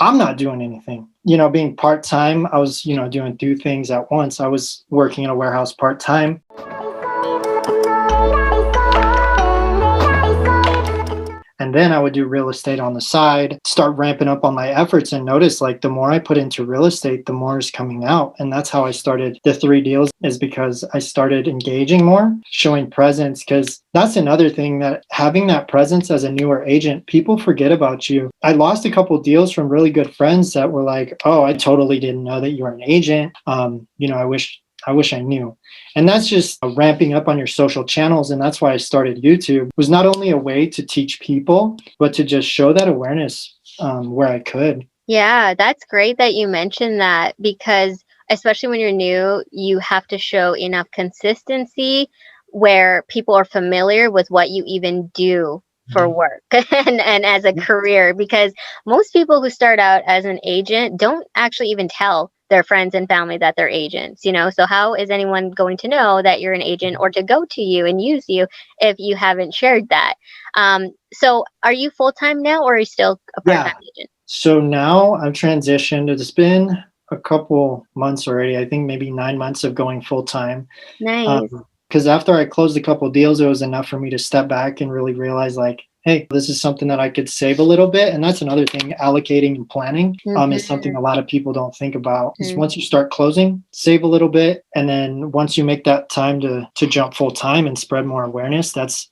I'm not doing anything. You know, being part-time, I was, doing two things at once. I was working in a warehouse part-time. And then I would do real estate on the side, start ramping up on my efforts and notice like the more I put into real estate, the more is coming out. And that's how I started the 3 deals, is because I started engaging more, showing presence. Because that's another thing, that having that presence as a newer agent, people forget about you. I lost a couple deals from really good friends that were like, oh, I totally didn't know that you were an agent. I wish I knew. And that's just ramping up on your social channels. And that's why I started YouTube. It was not only a way to teach people, but to just show that awareness where I could. Yeah, that's great that you mentioned that, because especially when you're new, you have to show enough consistency where people are familiar with what you even do for work and as a career, because most people who start out as an agent don't actually even tell their friends and family that they're agents, so how is anyone going to know that you're an agent or to go to you and use you if you haven't shared that? So are you full-time now, or are you still a part-time agent? So now I've transitioned. It's been a couple months already. I think maybe 9 months of going full time. Nice. Because after I closed a couple deals, it was enough for me to step back and really realize, like, hey, this is something that I could save a little bit. And that's another thing, allocating and planning is something a lot of people don't think about. Is once you start closing, save a little bit. And then once you make that time to jump full time and spread more awareness, that's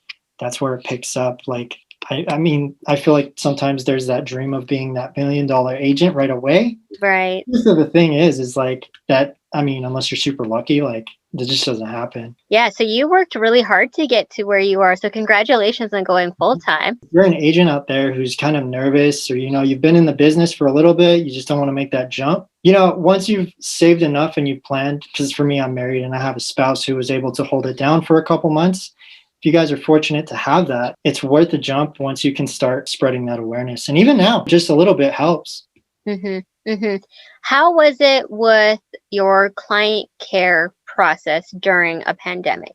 where it picks up. Like, I mean, I feel like sometimes there's that dream of being that $1 million agent right away. Right. So the thing is like that, I mean, unless you're super lucky, like that just doesn't happen. Yeah, so you worked really hard to get to where you are. So congratulations on going full time. If you're an agent out there who's kind of nervous, or, you've been in the business for a little bit, you just don't want to make that jump. Once you've saved enough and you've planned, because for me, I'm married and I have a spouse who was able to hold it down for a couple months. If you guys are fortunate to have that, it's worth the jump once you can start spreading that awareness. And even now, just a little bit helps. How was it with your client care process during a pandemic?